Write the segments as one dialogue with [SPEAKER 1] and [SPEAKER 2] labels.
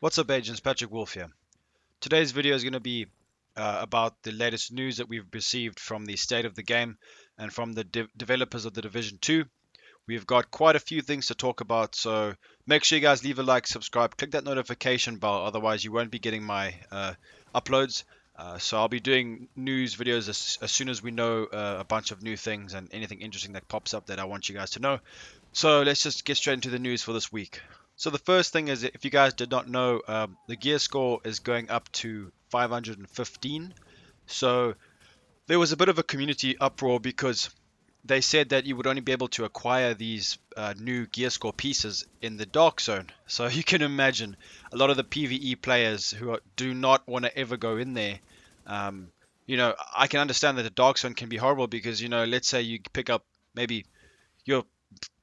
[SPEAKER 1] What's up, agents? Patrick Wolf here. Today's video is going to be about the latest news that we've received from the state of the game and from the developers of the Division 2. We've got quite a few things to talk about, so make sure you guys leave a like, subscribe, click that notification bell, otherwise you won't be getting my uploads. So I'll be doing news videos as soon as we know a bunch of new things and anything interesting that pops up that I want you guys to know. So let's just get straight into the news for this week. So the first thing is, if you guys did not know, the gear score is going up to 515. So there was a bit of a community uproar because they said that you would only be able to acquire these new gear score pieces in the dark zone. So you can imagine a lot of the PvE players who do not want to ever go in there. Um, I can understand that the dark zone can be horrible because, let's say you pick up maybe your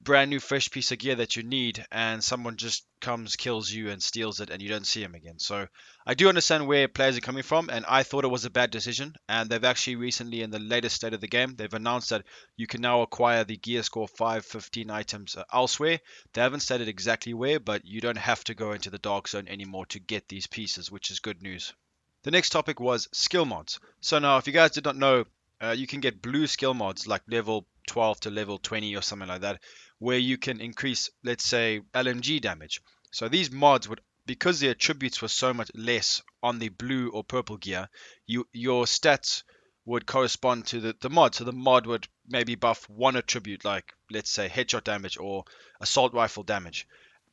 [SPEAKER 1] brand new fresh piece of gear that you need and someone just comes, kills you and steals it and you don't see him again. So I do understand where players are coming from, and I thought it was a bad decision, and they've actually recently, in the latest state of the game, they've announced that you can now acquire the gear score 515 items elsewhere. They haven't stated exactly where, but you don't have to go into the dark zone anymore to get these pieces, which is good news. The next topic was skill mods. So now, if you guys did not know, you can get blue skill mods like level 12 to level 20 or something like that, where you can increase, let's say, LMG damage. So these mods would, because the attributes were so much less on the blue or purple gear, your stats would correspond to the mod. So the mod would maybe buff one attribute, like let's say headshot damage or assault rifle damage.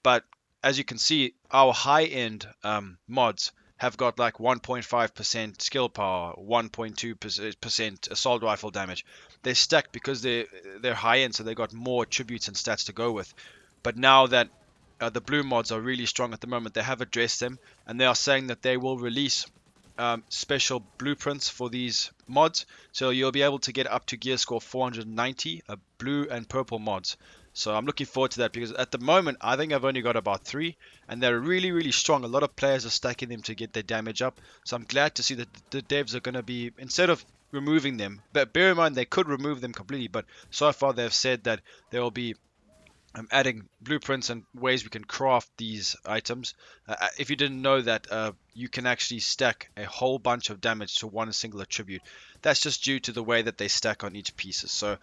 [SPEAKER 1] But as you can see, our high-end mods have got like 1.5% skill power, 1.2% assault rifle damage. They're stacked because they're high end, so they got more attributes and stats to go with. But now that the blue mods are really strong at the moment, they have addressed them, and they are saying that they will release special blueprints for these mods, so you'll be able to get up to gear score 490, blue and purple mods. So I'm looking forward to that because at the moment I think I've only got about three, and they're really really strong. A lot of players are stacking them to get their damage up. So I'm glad to see that the devs are going to be, instead of removing them, but bear in mind they could remove them completely, but so far they've said that there will be adding blueprints and ways we can craft these items. If you didn't know that, you can actually stack a whole bunch of damage to one single attribute. That's just due to the way that they stack on each piece. So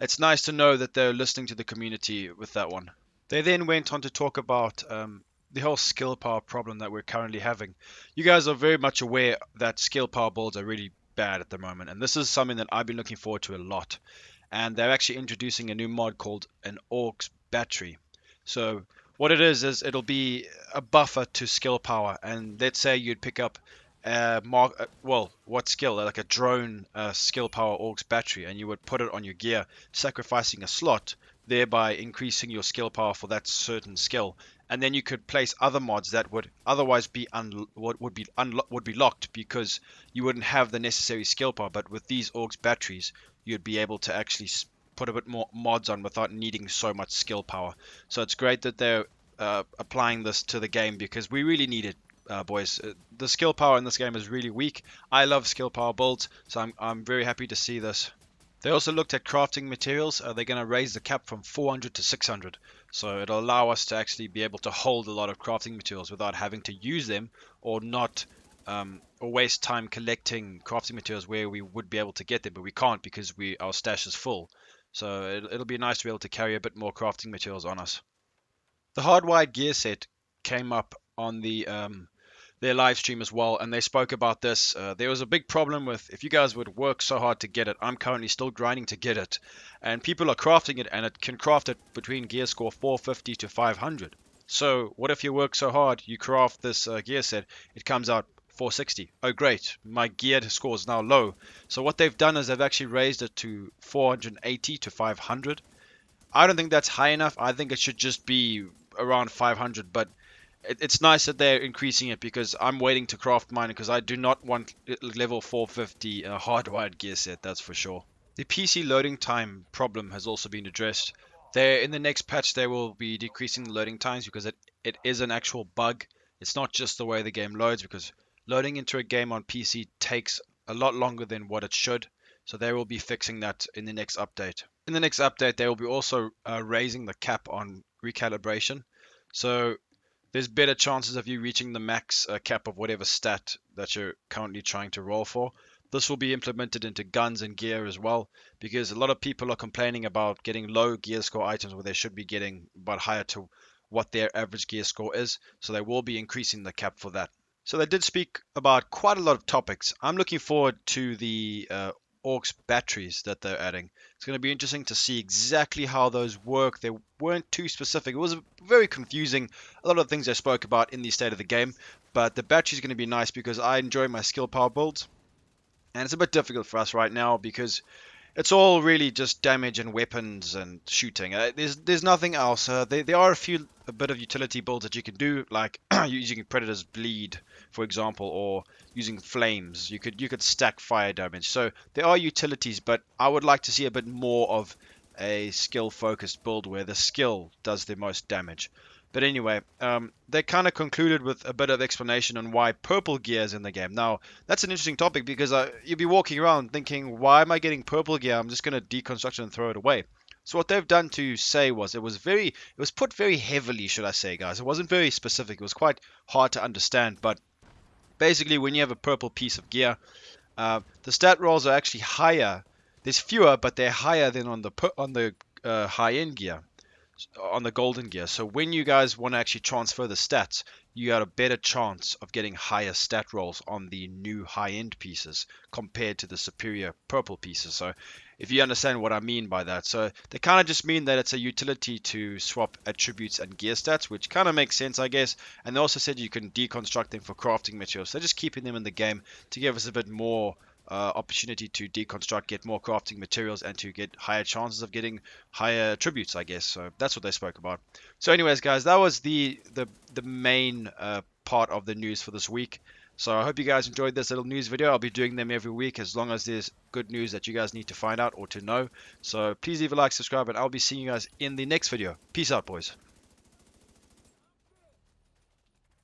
[SPEAKER 1] it's nice to know that they're listening to the community with that one. They then went on to talk about the whole skill power problem that we're currently having. You guys are very much aware that skill power builds are really bad at the moment, and this is something that I've been looking forward to a lot. And they're actually introducing a new mod called an Orcs battery. So what it is it'll be a buffer to skill power. And let's say you'd pick up what skill? Like a drone skill power Orcs battery, and you would put it on your gear, sacrificing a slot, thereby increasing your skill power for that certain skill. And then you could place other mods that would otherwise be would be locked because you wouldn't have the necessary skill power. But with these Orcs batteries, you'd be able to actually put a bit more mods on without needing so much skill power. So it's great that they're applying this to the game because we really need it, boys. The skill power in this game is really weak. I love skill power builds, so I'm very happy to see this. They also looked at crafting materials. They're going to raise the cap from 400 to 600. So it'll allow us to actually be able to hold a lot of crafting materials without having to use them or not or waste time collecting crafting materials where we would be able to get them, but we can't because our stash is full. So it'll be nice to be able to carry a bit more crafting materials on us. The hardwired gear set came up on their live stream as well, and they spoke about this. There was a big problem with, if you guys would work so hard to get it, I'm currently still grinding to get it, and people are crafting it, and it can craft it between gear score 450 to 500. So what if you work so hard, you craft this gear set, it comes out 460. Oh great, my gear score is now low. So what they've done is they've actually raised it to 480 to 500. I don't think that's high enough. I think it should just be around 500, but it's nice that they're increasing it because I'm waiting to craft mine because I do not want level 450 hardwired gear set, that's for sure. The PC loading time problem has also been addressed. There, in the next patch, they will be decreasing the loading times because it is an actual bug. It's not just the way the game loads, because loading into a game on PC takes a lot longer than what it should. So they will be fixing that in the next update. In the next update, they will be also raising the cap on recalibration. So there's better chances of you reaching the max cap of whatever stat that you're currently trying to roll for. This will be implemented into guns and gear as well, because a lot of people are complaining about getting low gear score items where they should be getting about higher to what their average gear score is. So they will be increasing the cap for that. So they did speak about quite a lot of topics. I'm looking forward to the Orcs batteries that they're adding. It's going to be interesting to see exactly how those work. They weren't too specific. It was very confusing. A lot of things I spoke about in the state of the game, but the battery is going to be nice because I enjoy my skill power builds, and it's a bit difficult for us right now because it's all really just damage and weapons and shooting. There's nothing else. There are a bit of utility builds that you can do, like using Predator's Bleed, for example, or using flames. You could stack fire damage. So there are utilities, but I would like to see a bit more of a skill-focused build where the skill does the most damage. But anyway, they kind of concluded with a bit of explanation on why purple gear is in the game. Now, that's an interesting topic because you'd be walking around thinking, why am I getting purple gear? I'm just going to deconstruct it and throw it away. So what they've done to say was it was put very heavily, should I say, guys. It wasn't very specific. It was quite hard to understand. But basically, when you have a purple piece of gear, the stat rolls are actually higher. There's fewer, but they're higher than on the high-end gear, on the golden gear. So when you guys want to actually transfer the stats, you got a better chance of getting higher stat rolls on the new high-end pieces compared to the superior purple pieces. So if you understand what I mean by that. So they kind of just mean that it's a utility to swap attributes and gear stats, which kind of makes sense, I guess. And they also said you can deconstruct them for crafting materials. So just keeping them in the game to give us a bit more opportunity to deconstruct, get more crafting materials, and to get higher chances of getting higher attributes, I guess. So that's what they spoke about. So anyways, guys, that was the main part of the news for this week. So I hope you guys enjoyed this little news video. I'll be doing them every week as long as there's good news that you guys need to find out or to know. So please leave a like, subscribe, and I'll be seeing you guys in the next video. Peace out, boys.